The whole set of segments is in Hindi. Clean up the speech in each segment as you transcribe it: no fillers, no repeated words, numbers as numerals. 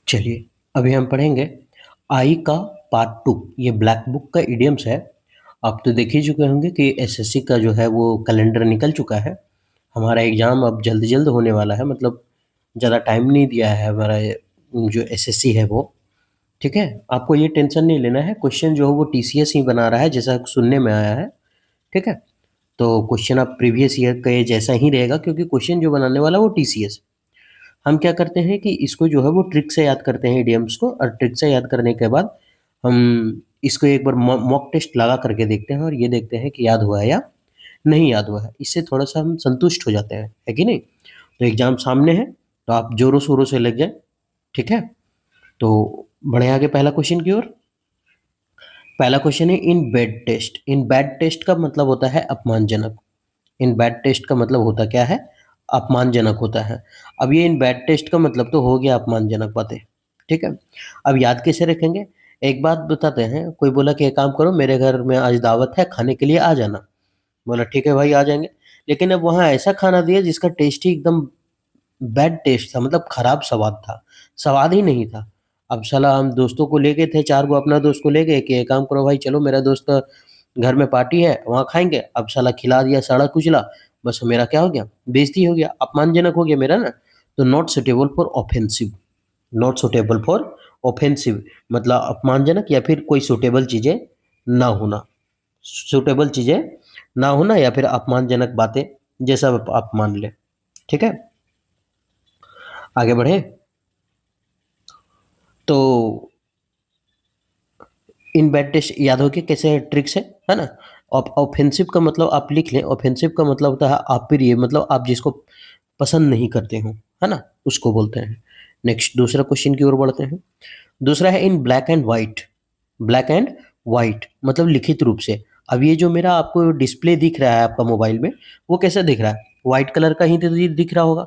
चलिए, अभी हम पढ़ेंगे आई का पार्ट 2। ये ब्लैक बुक का इडियम्स है। आप तो देख ही चुके होंगे कि एसएससी का जो है वो कैलेंडर निकल चुका है। हमारा एग्ज़ाम अब जल्द जल्द होने वाला है, मतलब ज़्यादा टाइम नहीं दिया है हमारा जो एसएससी है वो। ठीक है? आपको ये टेंशन नहीं लेना है, क्वेश्चन जो है वो टीसीएस ही बना रहा है जैसा सुनने में आया है। ठीक है? तो क्वेश्चन आप प्रीवियस ईयर के जैसा ही रहेगा, क्योंकि क्वेश्चन जो बनाने वाला है वो टीसीएस। हम क्या करते हैं कि इसको जो है वो ट्रिक से याद करते हैं इडियम्स को, और ट्रिक से याद करने के बाद हम इसको एक बार मॉक टेस्ट लगा करके देखते हैं और ये देखते हैं कि याद हुआ है या नहीं याद हुआ है। इससे थोड़ा सा हम संतुष्ट हो जाते हैं, है कि नहीं? तो एग्जाम सामने है, तो आप जोरों शोरों से लग जाए। ठीक है? तो बढ़े आगे पहला क्वेश्चन की ओर। पहला क्वेश्चन है in bad taste. In bad taste का मतलब होता है अपमानजनक। इन बैड टेस्ट का मतलब होता क्या है? अपमानजनक होता है। अब ये इन बैड टेस्ट का मतलब तो हो गया अपमानजनक बातें। ठीक है? अब याद कैसे रखेंगे? एक बात बताते हैं, कोई बोला कि एक काम करो, मेरे घर में आज दावत है, खाने के लिए आ जाना। बोला ठीक है भाई, आ जाएंगे। लेकिन अब वहाँ ऐसा खाना दिया जिसका टेस्ट ही एकदम बैड टेस्ट था, मतलब खराब स्वाद था, स्वाद ही नहीं था। अब साला हम दोस्तों को ले गए थे, 4 गो अपना दोस्त को ले गए कि एक काम करो भाई, चलो मेरा दोस्त का घर में पार्टी है, वहाँ खाएँगे। अब साला खिला दिया सड़ा-कुचला, बस मेरा क्या हो गया? बेइज़्ती हो गया, अपमानजनक हो गया मेरा ना। तो not suitable for offensive. Not suitable for offensive मतलब अपमानजनक या फिर कोई सूटेबल चीज़ें ना होना। सूटेबल चीज़ें ना होना या फिर अपमानजनक बातें, जैसा आप मान लें। ठीक है? आगे बढ़े। तो इन बैड टेस्ट याद हो कि कैसे ट्रिक्स है ना? ऑफेंसिव का मतलब आप लिख लें। ऑफेंसिव का मतलब होता है अप्रिय, मतलब आप जिसको पसंद नहीं करते हो, है ना? उसको बोलते हैं। नेक्स्ट दूसरा क्वेश्चन की ओर बढ़ते हैं। दूसरा है in black and white. Black and white मतलब लिखित रूप से। अब ये जो मेरा आपको डिस्प्ले दिख रहा है आपका मोबाइल में, वो कैसा दिख रहा है? व्हाइट कलर का ही तो ये दिख रहा होगा।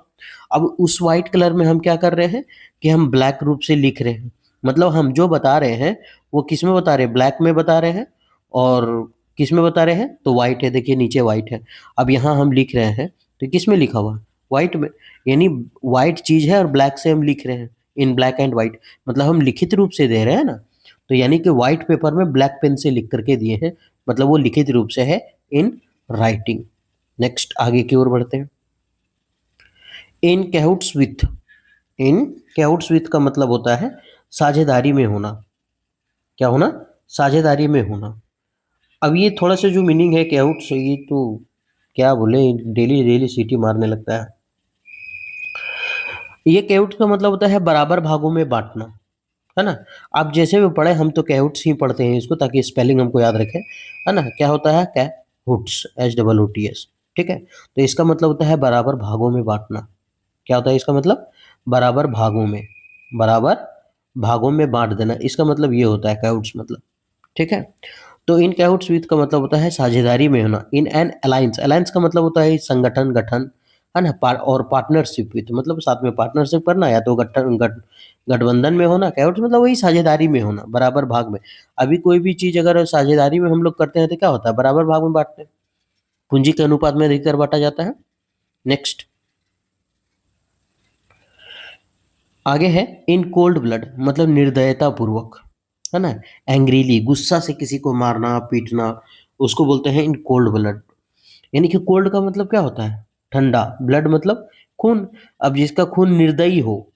अब उस व्हाइट कलर में हम क्या कर रहे हैं कि हम ब्लैक रूप से लिख रहे हैं। मतलब हम जो बता रहे हैं वो किस में बता रहे हैं? ब्लैक में बता रहे हैं। और किस में बता रहे हैं? तो व्हाइट है, देखिए नीचे व्हाइट है। अब यहाँ हम लिख रहे हैं तो किस में लिखा हुआ है? व्हाइट में। यानी व्हाइट चीज़ है और ब्लैक से हम लिख रहे हैं, इन ब्लैक एंड व्हाइट। मतलब हम लिखित रूप से दे रहे हैं ना। तो यानी कि व्हाइट पेपर में ब्लैक पेन से लिख करके दिए हैं, मतलब वो लिखित रूप से है, इन राइटिंग। नेक्स्ट आगे की ओर बढ़ते हैं। इन कैहुट्स विथ। इन कैहुट्स विथ का मतलब होता है साझेदारी में होना। क्या होना? साझेदारी में होना। अब ये थोड़ा सा जो मीनिंग है कैहुट्स, ये तो क्या बोले, डेली डेली सीटी मारने लगता है। ये कैहुट्स का मतलब होता है बराबर भागों में बांटना, है ना? आप जैसे भी पढ़े, हम तो कैहुट्स ही पढ़ते हैं इसको, ताकि स्पेलिंग हमको याद रखे, है ना? क्या होता है? कैहुट्स, HOOTS। ठीक है? तो इसका मतलब होता है बराबर भागों में बांटना। क्या होता है इसका मतलब? बराबर भागों में, बराबर भागों में बांट देना, इसका मतलब ये होता है कैहुट्स मतलब। ठीक है? तो इन कैहुट्स विथ का मतलब होता है साझेदारी में होना। इन एन अलायंस, अलायंस का मतलब होता है संगठन, गठन, है ना? और पार्टनरशिप विथ मतलब साथ में पार्टनरशिप करना, या तो गठबंधन में होना। कैहुट्स मतलब वही साझेदारी में होना, बराबर भाग में। अभी कोई भी चीज़ अगर साझेदारी में हम लोग करते हैं तो क्या होता है? बराबर भाग में बाँटते हैं। पूँजी के अनुपात में अधिकतर बाँटा जाता है। नेक्स्ट आगे है इन कोल्ड ब्लड मतलब निर्दयता पूर्वक, है ना? एंग्रीली गुस्सा से किसी को मारना, पीटना, उसको बोलते हैं इन कोल्ड ब्लड। यानी कि कोल्ड का मतलब क्या होता है? ठंडा। ब्लड मतलब खून। अब जिसका खून निर्दयी हो,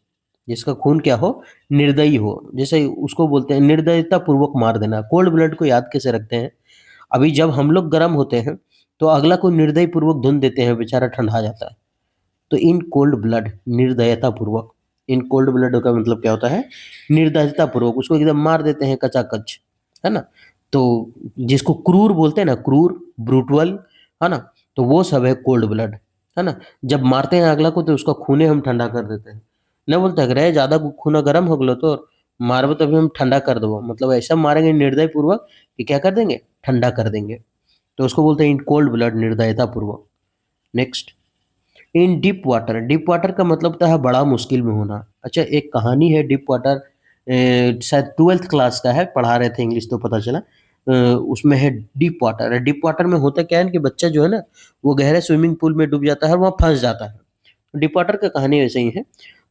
जिसका खून क्या हो? निर्दयी हो, जैसे उसको बोलते हैं निर्दयता पूर्वक मार देना। कोल्ड ब्लड को याद कैसे रखते हैं? अभी जब हम लोग गर्म होते हैं तो अगला को निर्दयी पूर्वक धुन देते हैं, बेचारा ठंडा जाता है। तो इन कोल्ड ब्लड निर्दयता पूर्वक। इन कोल्ड ब्लड का मतलब क्या होता है? निर्दयता पूर्वक उसको एकदम मार देते हैं कचाकच, है ना? तो जिसको क्रूर बोलते हैं ना, क्रूर, ब्रूटल, है ना? तो वो सब है कोल्ड ब्लड, है ना? जब मारते हैं अगला को तो उसका खूने हम ठंडा कर देते हैं। नहीं बोलते अगर है ज्यादा खूना गर्म हो गलो तो मारबो तभी हम ठंडा कर दो, मतलब ऐसा मारेंगे निर्दय पूर्वक कि क्या कर देंगे? ठंडा कर देंगे। तो उसको बोलते हैं इन कोल्ड ब्लड, निर्दयता पूर्वक। Next in deep water. Deep water का मतलब होता है बड़ा मुश्किल में होना। अच्छा, एक कहानी है डीप वाटर, शायद 12th क्लास का है, पढ़ा रहे थे इंग्लिश तो पता चला। उसमें है डीप वाटर। डीप वाटर में होता क्या है कि बच्चा जो है ना, वो गहरे स्विमिंग पूल में डूब जाता है और वहाँ फंस जाता है। डीप वाटर का कहानी वैसे ही है।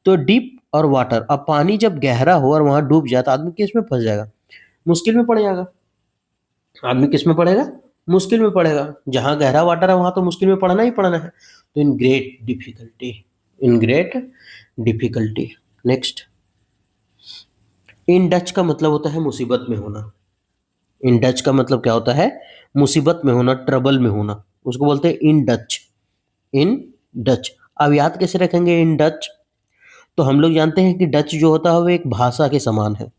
तो डीप और वाटर, अब पानी जब गहरा हो और वहाँ डूब जाए तो आदमी किस में फँस जाएगा? मुश्किल में पड़ जाएगा। आदमी किस में पड़ेगा? मुश्किल में पड़ेगा। जहाँ गहरा वाटर है वहाँ तो मुश्किल में पड़ना ही पड़ना है। तो in great difficulty, in great difficulty. Next, in Dutch का मतलब होता है मुसीबत में होना। इन डच का मतलब क्या होता है? मुसीबत में होना, ट्रबल में होना। उसको बोलते हैं इन डच, इन डच। अब याद कैसे रखेंगे इन डच? तो हम लोग जानते हैं कि डच जो होता है वो एक भाषा के समान है।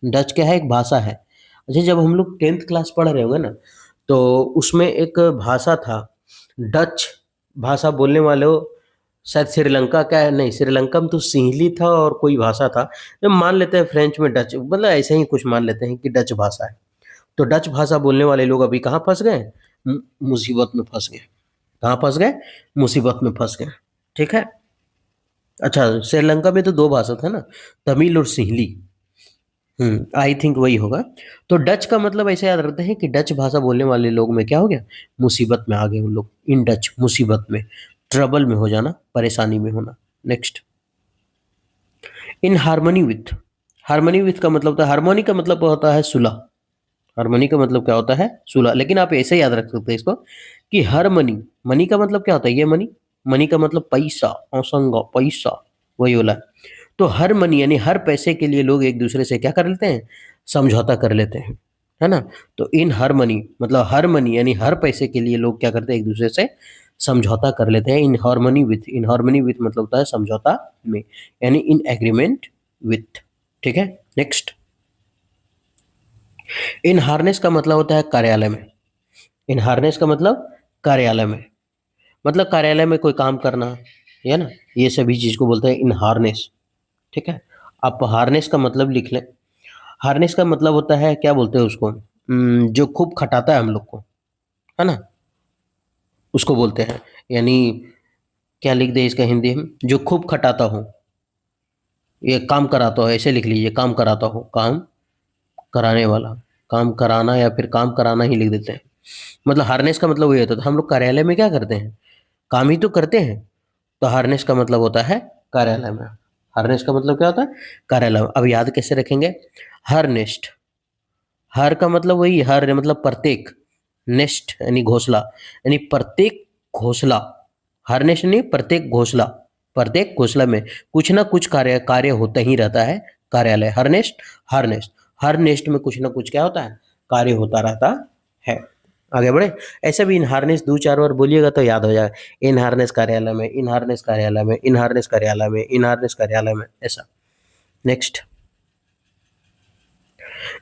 डच क्या है? एक भाषा है। अच्छा, जब हम लोग 10th क्लास पढ़ रहे होंगे ना, तो उसमें एक भाषा था, डच भाषा बोलने वाले हो, शायद श्रीलंका का है, नहीं श्रीलंका में तो सिंहली था और कोई भाषा था। जब मान लेते हैं फ्रेंच में डच, मतलब ऐसे ही कुछ मान लेते हैं कि डच भाषा है। तो डच भाषा बोलने वाले लोग अभी कहाँ फँस गए? मुसीबत में फँस गए। कहाँ फँस गए? मुसीबत में फँस गए। ठीक है? अच्छा, श्रीलंका में तो 2 भाषा था ना, तमिल और सिंहली। आई थिंक वही होगा। तो डच का मतलब ऐसे याद रखते हैं कि डच भाषा बोलने वाले लोग में क्या हो गया? मुसीबत में आ गए वो लोग। इन डच, मुसीबत में, ट्रबल में हो जाना, परेशानी में होना। Next, in harmony with. Harmony with का मतलब होता है, हार्मोनी का मतलब होता है सुलह। हार्मनी का मतलब क्या होता है? सुलह। लेकिन आप ऐसे याद रख सकते हैं इसको कि हर मनी, मनी का मतलब क्या होता है? ये मनी, मनी का मतलब पैसा, असंग पैसा, वही वाला। तो हर मनी यानी हर पैसे के लिए लोग एक दूसरे से क्या कर लेते हैं? समझौता कर लेते हैं, है ना? तो इन हर मनी मतलब हर मनी यानी हर पैसे के लिए लोग क्या करते हैं? एक दूसरे से समझौता कर लेते हैं। In harmony with, in harmony with मतलब होता है समझौता में, यानी इन एग्रीमेंट विथ। ठीक है? नेक्स्ट, इन हार्नेस का मतलब होता है कार्यालय में। इन हार्नेस का मतलब कार्यालय में, मतलब कार्यालय में कोई काम करना, है ना? ये सभी चीज़ को बोलते हैं इन हार्नेस। ठीक है? आप हार्नेस का मतलब लिख लें। हार्नेस का मतलब होता है, क्या बोलते हैं उसको? जो खूब खटाता है हम लोग को, है ना? उसको बोलते हैं। यानी क्या लिख दें इसका हिंदी में? जो खूब खटाता हो, ये काम कराता हो, ऐसे लिख लीजिए, काम कराता हो, काम कराने वाला, काम कराना या फिर काम कराना ही लिख देते हैं। मतलब हार्नेस का मतलब वही होता है। तो हम लोग कार्यालय में क्या करते हैं? काम ही तो करते हैं। तो हार्नेस का मतलब होता है कार्यालय में। हार्नेस का मतलब क्या होता है? कार्यालय में। अब याद कैसे रखेंगे? हर नेस्ट, हर का मतलब वही, हर मतलब प्रत्येक, नेस्ट यानी घोंसला, यानी प्रत्येक घोंसला। हर नेस्ट नहीं, प्रत्येक घोंसला, प्रत्येक घोंसला में कुछ ना कुछ कार्य कार्य होता ही रहता है। कार्यालय, हर नेस्ट, हर नेस्ट, हर नेस्ट में कुछ ना कुछ क्या होता है? कार्य होता रहता है। आगे बढ़े। ऐसे भी इन हार्नेस 2-4 बार बोलिएगा तो याद हो जाएगा। इन हार्नेस कार्यालय में, इन हार्नेस कार्यालय में, इन हार्नेस कार्यालय में, इन हार्नेस कार्यालय में, ऐसा। नेक्स्ट,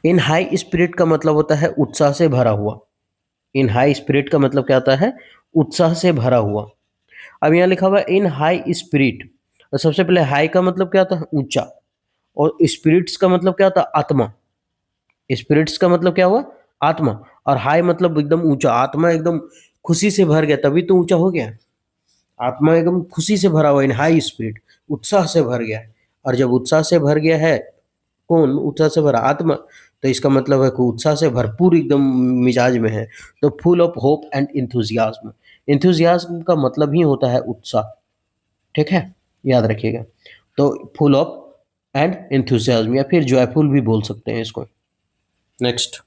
इन हाई स्पिरिट का मतलब होता है उत्साह से भरा हुआ। इन हाई स्पिरिट का मतलब क्या होता है? उत्साह से भरा हुआ। अब यहाँ लिखा हुआ है इन हाई स्पिरिट। तो सबसे पहले हाई का मतलब क्या होता है? ऊंचा। और स्पिरिट्स का मतलब क्या होता है? आत्मा। स्पिरिट्स का मतलब क्या हुआ? आत्मा। और हाई मतलब एकदम ऊंचा, आत्मा एकदम खुशी से भर गया, तभी तो ऊंचा हो गया। आत्मा एकदम खुशी से भरा हुआ, इन हाई स्पिरिट, उत्साह से भर गया है। और जब उत्साह से भर गया है, कौन उत्साह से भरा? आत्मा। तो इसका मतलब है कि उत्साह से भरपूर एकदम मिजाज में है। तो full of hope and enthusiasm. Enthusiasm का मतलब ही होता है उत्साह। ठीक है? याद रखिएगा। तो फुल ऑफ एंड इंथुजियाज्म या फिर जॉयफुल भी बोल सकते हैं इसको। नेक्स्ट,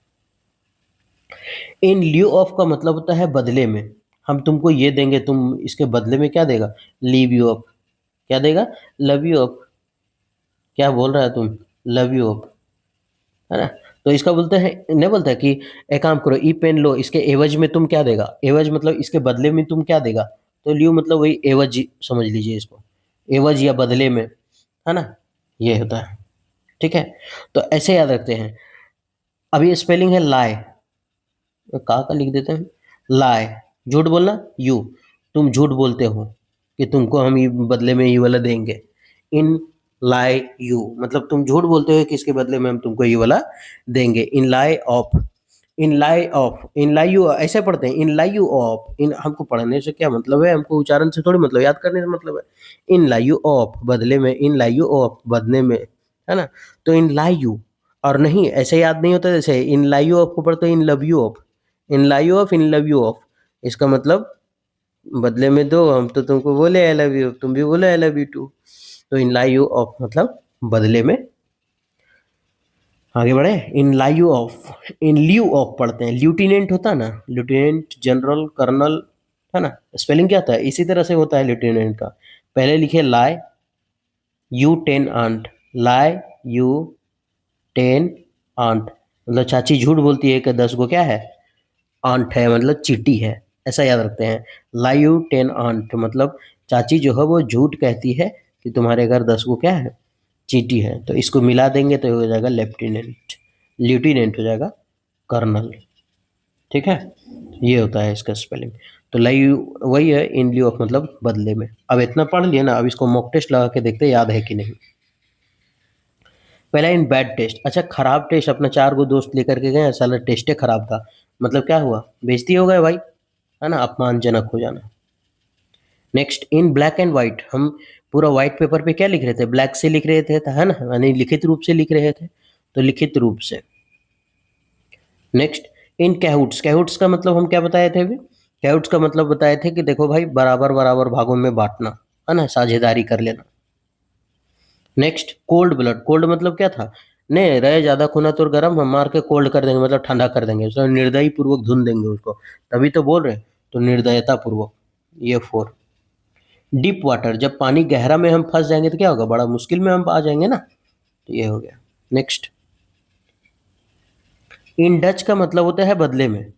इन ल्यू ऑफ का मतलब होता है बदले में। हम तुमको ये देंगे, तुम इसके बदले में क्या देगा? Leave you up. क्या देगा? Love you up. क्या बोल रहा है तुम? लव यू अप, है ना? तो इसका बोलते हैं, नहीं बोलता है कि एक काम करो, ई पेन लो, इसके एवज में तुम क्या देगा? एवज मतलब इसके बदले में तुम क्या देगा? तो ल्यू मतलब वही एवज ही समझ लीजिए इसको, एवज या बदले में, है ना? ये होता है। ठीक है? तो ऐसे याद रखते हैं। अब ये स्पेलिंग है लाई, का लिख देते हैं, लाई, झूठ बोलना, यू, तुम झूठ बोलते हो कि तुमको हम ये बदले में ये वाला देंगे। इन लाई यू मतलब तुम झूठ बोलते हो कि इसके बदले में हम तुमको ये वाला देंगे। In lieu of, in lieu of, in lieu यू ऐसे पढ़ते हैं, इन लाई यू ऑफ। इन हमको पढ़ने से क्या मतलब है? हमको उच्चारण से थोड़ी मतलब, याद करने से मतलब है। इन लाई यू ऑफ बदले में, इन लाई यू ऑफ बदले में, है ना? तो इन लाई यू, और नहीं ऐसे याद नहीं होता, जैसे इन लाई यू ऑफ को पढ़ते in love you of, in lieu you of, in love you of. इसका मतलब बदले में दो, हम तो तुमको बोले आई लव यू, तुम भी बोले आई लव यू टू। तो इन लाइव ऑफ मतलब बदले में। आगे बढ़े, इन live of, in lieu of पढ़ते हैं, ल्यूटिनेंट होता है ना, ल्यूटिनेंट जनरल कर्नल, है ना, स्पेलिंग क्या होता है, इसी तरह से होता है ल्यूटिनेंट का। पहले लिखे lie you ten aunt, lie you ten aunt मतलब चाची झूठ बोलती है कि 10 गो क्या है, आंट है, मतलब चींटी है, ऐसा याद रखते हैं। लाई यू टेन आंट मतलब चाची जो है वो झूठ कहती है कि तुम्हारे घर 10 गो क्या है, चींटी है। तो इसको मिला देंगे तो हो जाएगा लेफ्टिनेंट, ल्यूटिनेंट हो जाएगा कर्नल। ठीक है, ये होता है इसका स्पेलिंग। तो लाइव वही है, इन लिeu ऑफ मतलब बदले में। अब इतना पढ़ लिया ना, अब इसको मॉक टेस्ट लगा के देखते हैं याद है कि नहीं। पहला इन बैड टेस्ट, अच्छा खराब टेस्ट, अपना 4 गो दोस्त लेकर के गए, साला टेस्टे खराब था, मतलब क्या हुआ, बेइज्जती हो गए भाई, है ना, अपमानजनक हो जाना। Next in black and white, हम पूरा व्हाइट पेपर पे क्या लिख रहे थे, ब्लैक से लिख रहे थे, है ना, यानी लिखित रूप से लिख रहे थे, तो लिखित रूप से। नेक्स्ट इन कैहुट्स, कैहुट्स का मतलब हम क्या बताए थे अभी, कैहुट्स का मतलब बताए थे कि देखो भाई बराबर बराबर भागों में बांटना, है ना, साझेदारी कर लेना। नेक्स्ट कोल्ड ब्लड, कोल्ड मतलब क्या था, नहीं रहे ज्यादा खूना तो गर्म, हम मार के कोल्ड कर देंगे मतलब ठंडा कर देंगे, उसको निर्दयी पूर्वक धुन देंगे उसको, तभी तो बोल रहे हैं, तो निर्दयता पूर्वक। ये 4। डीप वाटर, जब पानी गहरा में हम फंस जाएंगे तो क्या होगा, बड़ा मुश्किल में हम आ जाएंगे ना, तो ये हो गया। नेक्स्ट इन डच का मतलब होता है बदले में,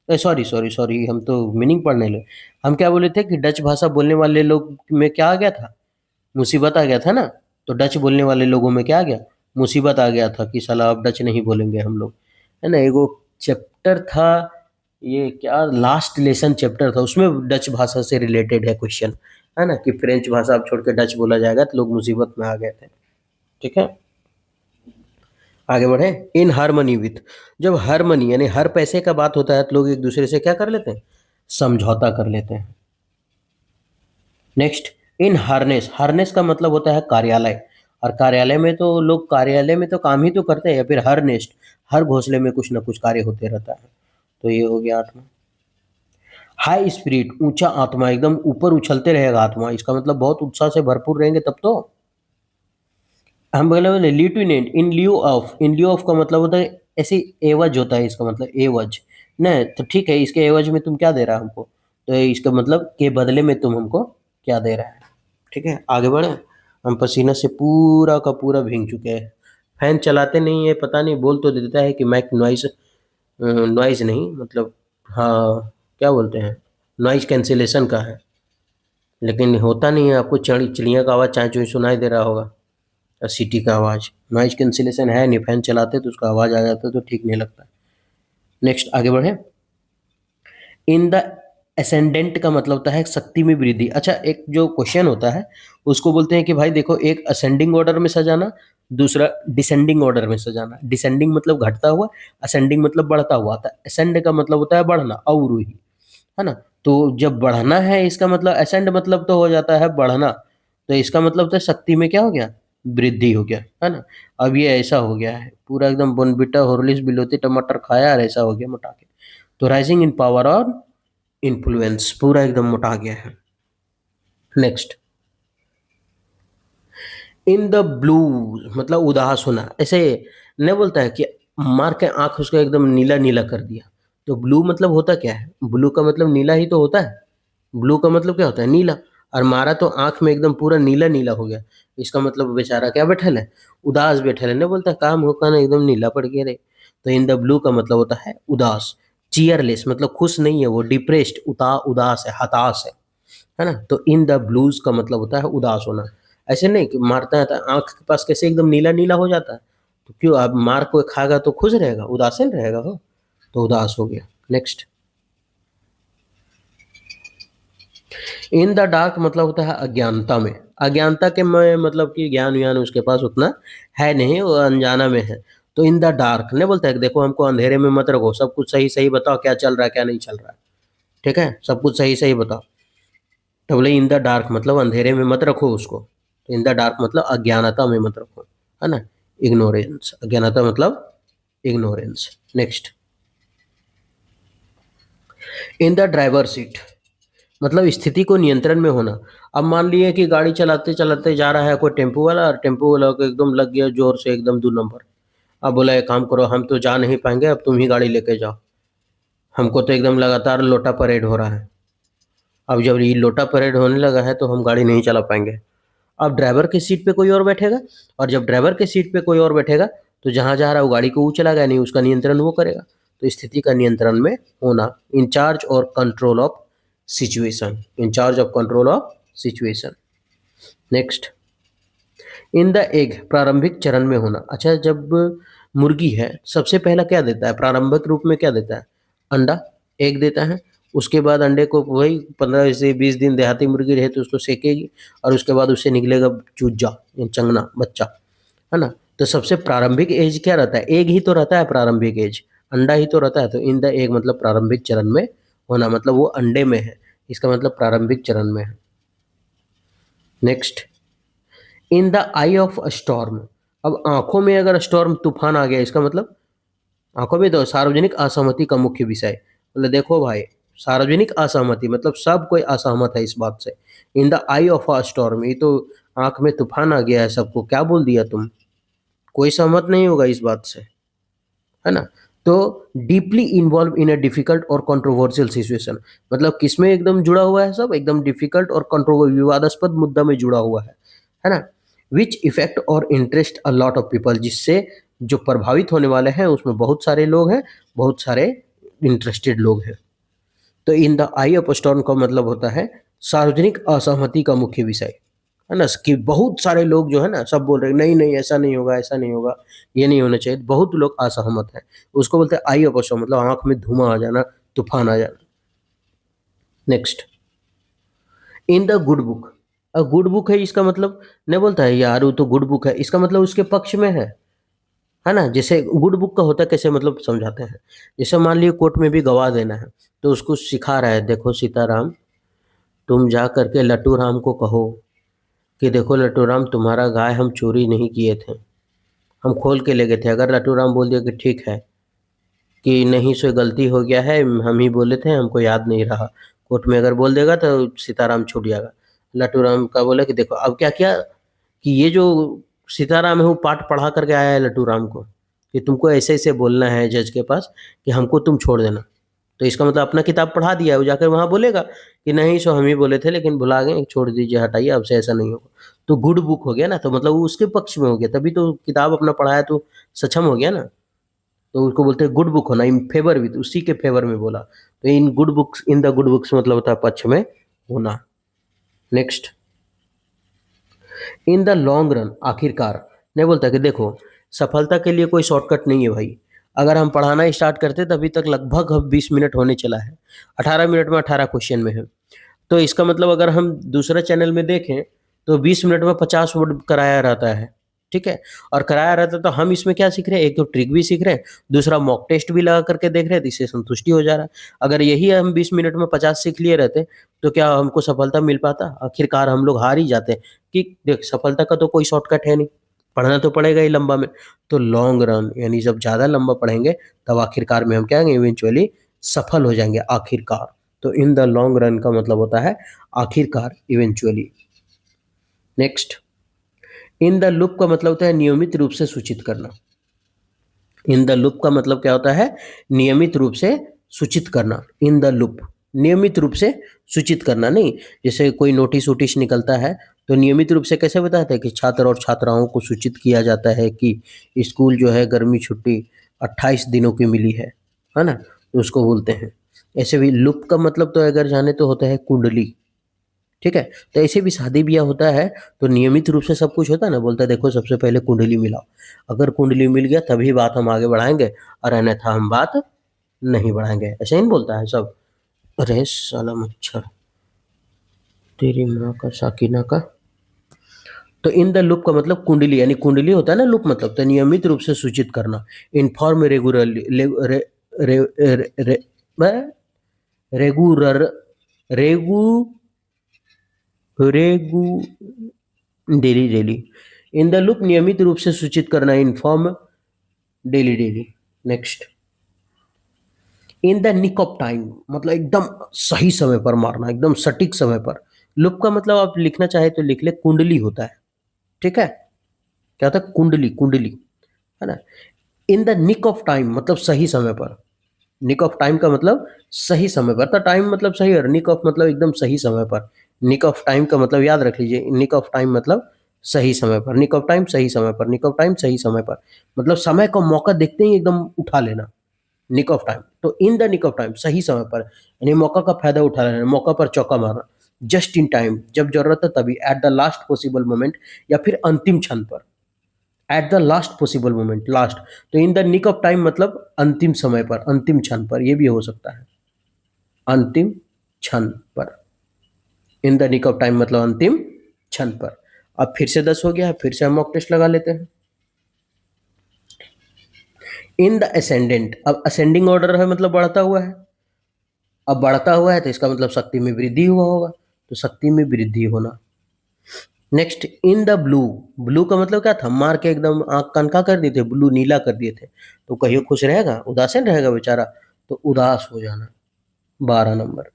सॉरी सॉरी सॉरी, हम तो मीनिंग पढ़ने लगे। हम क्या बोले थे कि डच भाषा बोलने वाले लोग में क्या आ गया था, मुसीबत आ गया था ना, तो डच बोलने वाले लोगों में क्या आ गया, मुसीबत आ गया था कि साला अब डच नहीं बोलेंगे हम लोग, है ना। एगो चैप्टर था, ये क्या लास्ट लेसन चैप्टर था, उसमें डच भाषा से रिलेटेड है क्वेश्चन, है ना, कि फ्रेंच भाषा अब छोड़ के डच बोला जाएगा तो लोग मुसीबत में आ गए थे। ठीक है, आगे बढ़े, इन हारमनी विथ, जब हारमनी यानी हर पैसे का बात होता है तो लोग एक दूसरे से क्या कर लेते हैं, समझौता कर लेते हैं। नेक्स्ट इन हार्नेस, हार्नेस का मतलब होता है कार्यालय, और कार्यालय में तो लोग कार्यालय में तो काम ही तो करते हैं, या फिर हर नेस्ट, हर घोंसले में कुछ ना कुछ कार्य होते रहता है। तो ये हो गया 8वां। हाई स्पिरिट, ऊंचा आत्मा, एकदम ऊपर उछलते रहेगा आत्मा, इसका मतलब बहुत उत्साह से भरपूर रहेंगे तब तो। हम बोले lieutenant in lieu of, in lieu of का मतलब होता है ऐसे एवज होता है, इसका मतलब एवज, नहीं तो ठीक है, इसके एवज में तुम क्या दे रहा है हमको, तो इसका मतलब के बदले में तुम हमको क्या दे रहा है। ठीक है, आगे बढ़े, हम पसीना से पूरा का पूरा भीग चुके हैं, फैन चलाते नहीं है, पता नहीं बोल तो देता है कि माइक नॉइज, नॉइज नहीं मतलब, हाँ क्या बोलते हैं, नॉइज कैंसिलेशन का है, लेकिन होता नहीं है, आपको चिड़िया का आवाज़ चाहे चूँ सुनाई दे रहा होगा, और सीटी का आवाज़, नॉइज कैंसिलेशन है नहीं, फैन चलाते तो उसका आवाज़ आ जाता तो ठीक नहीं लगता। नेक्स्ट आगे बढ़े, इन द असेंडेंट का मतलब होता है शक्ति में वृद्धि। अच्छा एक जो क्वेश्चन होता है उसको बोलते हैं कि भाई देखो, एक असेंडिंग ऑर्डर में सजाना, दूसरा डिसेंडिंग ऑर्डर में सजाना। डिसेंडिंग मतलब घटता हुआ, असेंडिंग मतलब बढ़ता हुआ, तो असेंड का मतलब होता है बढ़ना, अवरोही, है ना। तो जब बढ़ना है इसका मतलब, असेंड मतलब तो हो जाता है बढ़ना, तो इसका मतलब तो शक्ति में क्या हो गया, वृद्धि हो गया, है ना। अब ये ऐसा हो गया है पूरा एकदम बोनविटा हॉर्लिक्स बिलोती टमाटर खाया और ऐसा हो गया मोटा के। तो राइजिंग इन पावर और इन्फ्लुएंस, पूरा एकदम मोटा गया है। नेक्स्ट इन द ब्लू मतलब उदास होना, ऐसे नहीं बोलता है कि मार के आंख उसका एकदम नीला नीला कर दिया, तो ब्लू मतलब होता क्या है, ब्लू का मतलब नीला ही तो होता है, ब्लू का मतलब क्या होता है, नीला, और मारा तो आंख में एकदम पूरा नीला नीला हो गया, इसका मतलब बेचारा क्या बैठल है, उदास बैठल है, नहीं बोलता काम होगा ना एकदम नीला पड़ गया रे। तो इन द ब्लू का मतलब होता है उदास, चीयरलेस मतलब खुश नहीं है वो, डिप्रेस्ड, उदास है, हताश है ना। तो इन द ब्लूज का मतलब होता है उदास होना, ऐसे नहीं कि मारता है तो आंख के पास कैसे एकदम नीला नीला हो जाता है, तो क्यों, आप मार को खाएगा तो खुश रहेगा, उदासीन रहेगा हो, तो उदास हो गया। नेक्स्ट इन द डार्क मतलब होता है अज्ञानता में, अज्ञानता के में मतलब कि ज्ञान व्यान उसके पास उतना है नहीं, वो अनजाना में है। तो इन द डार्क नहीं बोलता है कि देखो हमको अंधेरे में मत रखो, सब कुछ सही सही बताओ क्या चल रहा है क्या नहीं चल रहा है, ठीक है, सब कुछ सही सही बताओ। तो बोले इन द डार्क मतलब अंधेरे में मत रखो उसको, तो इन द डार्क मतलब अज्ञानता में मत रखो, है ना, इग्नोरेंस, अज्ञानता मतलब ignorance. Next in the driver seat मतलब स्थिति को नियंत्रण में होना। अब मान लिए कि गाड़ी चलाते-चलाते जा रहा है कोई टेम्पो वाला और टेम्पो वाला को एकदम लग गया ज़ोर से एकदम 2 नंबर। अब बोला एक काम करो हम तो जा नहीं पाएँगे अब तुम ही गाड़ी लेके जाओ। हमको तो एकदम लगातार लोटा परेड हो रहा है। अब जब ये लोटा परेड होने लगा है तो हम गाड़ी नहीं चला पाएँगे। अब ड्राइवर की सीट पे कोई और बैठेगा और जब ड्राइवर की सीट पे कोई और बैठेगा तो जहाँ जा रहा है वो गाड़ी को वो चलाएगा नहीं, उसका नियंत्रण वो करेगा। तो स्थिति का नियंत्रण में होना, इंचार्ज और control of situation, in charge of control of situation. Next, in the egg, प्रारंभिक चरण में होना। अच्छा, जब मुर्गी है सबसे पहला क्या देता है, प्रारंभिक रूप में क्या देता है? अंडा, एग देता है। उसके बाद अंडे को वही 15 से 20 दिन देहाती मुर्गी रहे तो उसको सेकेगी और उसके बाद उससे निकलेगा चूजा, चंगना बच्चा, है ना? तो सबसे प्रारंभिक एज क्या रहता है? एग ही तो रहता है प्रारंभिक एज, अंडा ही तो रहता है। तो इन द एग मतलब प्रारंभिक चरण में होना, मतलब वो अंडे में है, इसका मतलब प्रारंभिक चरण में है। Next, in the I of a storm. अब आंखों में अगर स्टॉर्म तूफान आ गया, इसका मतलब आंखों में तो सार्वजनिक असहमति का मुख्य विषय। मतलब देखो भाई, सार्वजनिक असहमति मतलब सब कोई असहमत है इस बात से। In the I of a storm, ये तो आंख में तूफान आ गया है, सबको क्या बोल दिया तुम, कोई सहमत नहीं होगा इस बात से, है ना? तो deeply involve in a difficult और कंट्रोवर्शियल सिचुएशन, मतलब किसमें एकदम जुड़ा हुआ है, सब एकदम डिफिकल्ट और कंट्रोवर्शियल विवादास्पद मुद्दा में जुड़ा हुआ है ना? विच इफेक्ट और interest a lot of people, जिससे जो प्रभावित होने वाले हैं उसमें बहुत सारे लोग हैं, बहुत सारे इंटरेस्टेड लोग हैं। तो in the I of storm का मतलब होता है सार्वजनिक असहमति का मुख्य विषय, है ना? कि बहुत सारे लोग जो है ना सब बोल रहे हैं नहीं नहीं ऐसा नहीं होगा, ऐसा नहीं होगा, ये नहीं होना चाहिए, बहुत लोग असहमत हैं। उसको बोलते हैं आई ऑफ स्टॉर्म, मतलब आंख में धुआं आ जाना, तूफान आ जाना। Next, in the good book. Good book है इसका मतलब नहीं बोलता है यार वो तो गुड बुक है, इसका मतलब उसके पक्ष में है ना? जैसे गुड बुक का होता है कैसे, मतलब समझाते हैं। जैसे मान लीजिए कोर्ट में भी गवाह देना है तो उसको सिखा रहा है, देखो सीताराम, तुम जा करके लट्टू राम को कहो कि देखो लट्टू राम, तुम्हारा गाय हम चोरी नहीं किए थे, हम खोल के ले गए थे। अगर लट्टू राम बोल दिया कि ठीक है, कि नहीं सो गलती हो गया है, हम ही बोले थे, हमको याद नहीं रहा, कोर्ट में अगर बोल देगा तो सीताराम छूट जाएगा। लट्टू राम का बोला कि देखो अब क्या किया कि ये जो सीताराम है वो पाठ पढ़ा करके आया है लट्टू राम को कि तुमको ऐसे ऐसे बोलना है जज के पास कि हमको तुम छोड़ देना। तो इसका मतलब अपना किताब पढ़ा दिया है, वो जाकर वहाँ बोलेगा कि नहीं सो हम ही बोले थे लेकिन भुला गए, छोड़ दीजिए, हटाइए, अब से ऐसा नहीं होगा। तो गुड बुक हो गया ना, तो मतलब वो उसके पक्ष में हो गया, तभी तो किताब अपना पढ़ाया तो सक्षम हो गया ना। तो उसको बोलते हैं गुड बुक होना, इन फेवर विद, उसी के फेवर में बोला। तो in good books, in the good books मतलब होता है पक्ष में होना। Next, in the long run, आखिरकार। नहीं बोलता कि देखो सफलता के लिए कोई शॉर्टकट नहीं है भाई। अगर हम पढ़ाना स्टार्ट करते तभी तक लगभग अब 20 मिनट होने चला है, 18 मिनट में 18 क्वेश्चन में है। तो इसका मतलब अगर हम दूसरे चैनल में देखें तो 20 मिनट में 50 वर्ड कराया रहता है, ठीक है? और कराया रहता है तो हम इसमें क्या सीख रहे हैं, एक तो ट्रिक भी सीख रहे हैं, दूसरा मॉक टेस्ट भी लगा करके देख रहे हैं, तो इससे संतुष्टि हो जा रहा है। अगर यही हम 20 मिनट में 50 सीख लिए रहते तो क्या हमको सफलता मिल पाता? आखिरकार हम लोग हार ही जाते कि देख सफलता का तो कोई शॉर्टकट है नहीं, पढ़ना तो पड़ेगा ही लंबा में। तो लॉन्ग रन यानी जब ज़्यादा लंबा पढ़ेंगे तब आखिरकार में हम क्या होंगे, इवेंचुअली सफल हो जाएँगे आखिरकार। तो इन द लॉन्ग रन का मतलब होता है आखिरकार, eventually. Next, in the loop का मतलब होता है नियमित रूप से सूचित करना। इन द लूप का मतलब क्या होता है, नियमित रूप से सूचित करना। इन द लूप नियमित रूप से सूचित करना, नहीं जैसे कोई नोटिस वोटिस निकलता है तो नियमित रूप से कैसे बताते हैं कि छात्र और छात्राओं को सूचित किया जाता है कि स्कूल जो है गर्मी छुट्टी 28 दिनों की मिली है ना? तो उसको बोलते हैं। ऐसे भी लूप का मतलब तो अगर जाने तो होता है कुंडली, ठीक है? तो ऐसे भी शादी-ब्याह होता है, तो नियमित रूप से सब कुछ होता है ना, बोलता है देखो सबसे पहले कुंडली मिलाओ। अगर कुंडली मिल गया तभी बात हम आगे बढ़ाएँगे और अन्यथा हम बात नहीं बढ़ाएँगे। ऐसे ही नहीं बोलता है सब। अरे साला मच्छर! तेरी माँ का साकिना का। तो इन द लूप का मतलब कुंडली, यानी कुंडली होता है ना लूप मतलब, तो नियमित रूप से सूचित करना। इन्फॉर्म रेगुलरली ले रे रे रे रे ब रेगुरर रेगु रेगु daily daily. In the loop नियमित रूप से सूचित करना, inform daily daily. Next, in the nick of time मतलब एकदम सही समय पर मारना, एकदम सटीक समय पर। लुप का मतलब आप लिखना चाहे तो लिख ले, कुंडली होता है, ठीक है? क्या होता है? कुंडली, कुंडली, है ना? In the nick of time मतलब सही समय पर। निक ऑफ टाइम का मतलब सही समय पर, तो टाइम मतलब सही और निक ऑफ मतलब एकदम सही समय पर। निक ऑफ टाइम का मतलब याद रख लीजिए, निक ऑफ टाइम मतलब सही समय पर, निक ऑफ टाइम सही समय पर, निक ऑफ टाइम सही समय पर, मतलब समय का मौका देखते ही एकदम उठा लेना। निक ऑफ टाइम तो in the nick of time सही समय पर, यानी मौका का फायदा उठा लेना, मौका पर चौका मारना। जस्ट इन टाइम जब जरूरत है तभी, at the last possible moment या फिर अंतिम क्षण पर। At the last possible moment, last, तो in the nick of time मतलब अंतिम समय पर, अंतिम क्षण पर, ये भी हो सकता है, अंतिम क्षण पर। In the nick of time मतलब अंतिम क्षण पर। अब फिर से 10 हो गया है, फिर से हम मॉक टेस्ट लगा लेते हैं। इन द असेंडेंट, अब असेंडिंग ऑर्डर है मतलब बढ़ता हुआ है। अब बढ़ता हुआ है तो इसका मतलब शक्ति में वृद्धि हुआ होगा, तो शक्ति में वृद्धि होना। Next, in the blue, blue का मतलब क्या था? मार के एकदम आंख कनका कर दिए थे, ब्लू नीला कर दिए थे, तो कहियो खुश रहेगा? उदासीन रहेगा बेचारा, तो उदास हो जाना, 12 नंबर।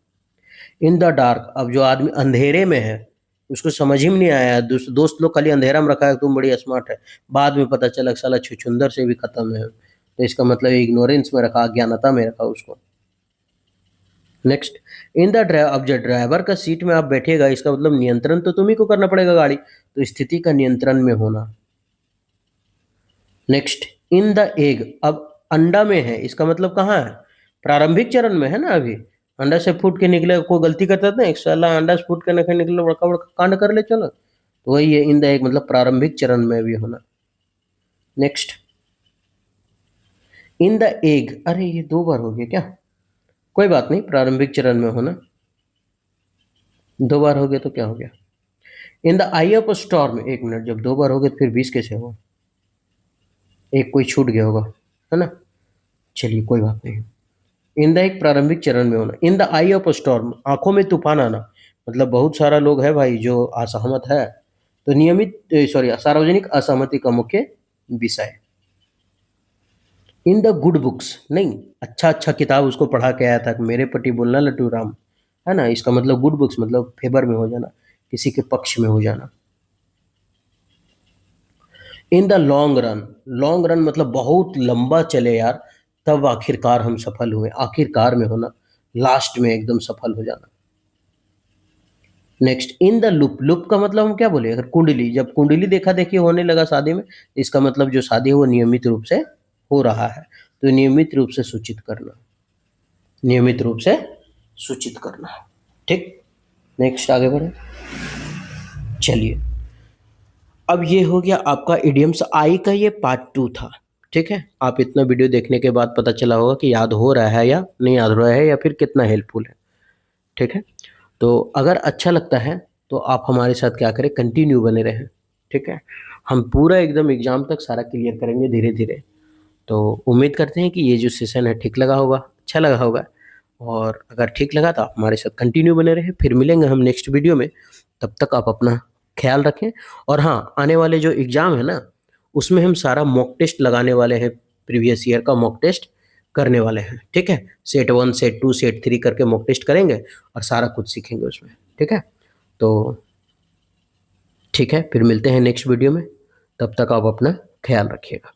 इन द डार्क, अब जो आदमी अंधेरे में है, उसको समझ ही में नहीं आया, दोस्त लोग खाली अंधेरा में रखा है, तुम बड़ी स्मार्ट है, बाद में पता चला कि साला छुछुंदर से भी खत्म है, तो इसका मतलब इग्नोरेंस में रखा, अज्ञानता में रखा उसको। नेक्स्ट, इन द ड्राइव, अब जब ड्राइवर का सीट में आप बैठेगा, इसका मतलब नियंत्रण तो तुम्ही को करना पड़ेगा गाड़ी, तो स्थिति का नियंत्रण में होना। नेक्स्ट, इन द एग, अब अंडा में है, इसका मतलब कहाँ है? प्रारंभिक चरण में है ना अभी। अंडा से फूट के निकले, कोई गलती करता था ना, एक साला अंडा से फूट के निकले, बड़का बड़का कांड कर ले चलो, तो वही है इन द एग मतलब प्रारंभिक चरण में भी होना। नेक्स्ट, इन द एग, अरे ये 2 बार हो गया क्या? कोई बात नहीं, प्रारंभिक चरण में होना, 2 बार हो गया तो क्या हो गया? In the I of storm, 1 minute, जब 2 बार हो गए तो फिर 20 कैसे हुआ? एक कोई छूट गया होगा, है ना? चलिए कोई बात नहीं। इन द एक प्रारंभिक चरण में होना। In the I of storm, आंखों में तूफान आना, मतलब बहुत सारा लोग है भाई जो असहमत है, तो नियमित सॉरी सार्वजनिक असहमति का मुख्य विषय। इन द गुड बुक्स, नहीं, अच्छा अच्छा किताब उसको पढ़ा के आया था, मेरे पटी बोलना लट्टू राम, है ना? इसका मतलब गुड बुक्स मतलब फेवर में हो जाना, किसी के पक्ष में हो जाना। In the long run, long run मतलब बहुत लंबा चले यार, तब आखिरकार हम सफल हुए, आखिरकार में होना, लास्ट में एकदम सफल हो जाना। Next, in the loop, loop का मतलब हम क्या बोले? अगर कुंडली, जब कुंडली देखा देखी होने लगा शादी में, इसका मतलब जो शादी है वो नियमित रूप से हो रहा है, तो नियमित रूप से सूचित करना, नियमित रूप से सूचित करना। ठीक, नेक्स्ट आगे बढ़े। चलिए, अब ये हो गया आपका इडियम्स आई का, ये पार्ट 2 था। ठीक है, आप इतना वीडियो देखने के बाद पता चला होगा कि याद हो रहा है या नहीं याद हो रहा है, या फिर कितना हेल्पफुल है। ठीक है, तो अगर अच्छा लगता है तो आप हमारे साथ क्या करें, कंटिन्यू बने रहें। ठीक है, हम पूरा एकदम एग्ज़ाम तक सारा क्लियर करेंगे धीरे धीरे। तो उम्मीद करते हैं कि ये जो सेशन है ठीक लगा होगा, अच्छा लगा होगा, और अगर ठीक लगा तो आप हमारे साथ कंटिन्यू बने रहें। फिर मिलेंगे हम नेक्स्ट वीडियो में, तब तक आप अपना ख्याल रखें। और हाँ, आने वाले जो एग्ज़ाम है ना, उसमें हम सारा मॉक टेस्ट लगाने वाले हैं, प्रीवियस ईयर का मॉक टेस्ट करने वाले हैं। ठीक है, सेट 1 सेट 2 सेट 3 करके मॉक टेस्ट करेंगे और सारा कुछ सीखेंगे उसमें। ठीक है, तो ठीक है, फिर मिलते हैं नेक्स्ट वीडियो में, तब तक आप अपना ख्याल रखिएगा।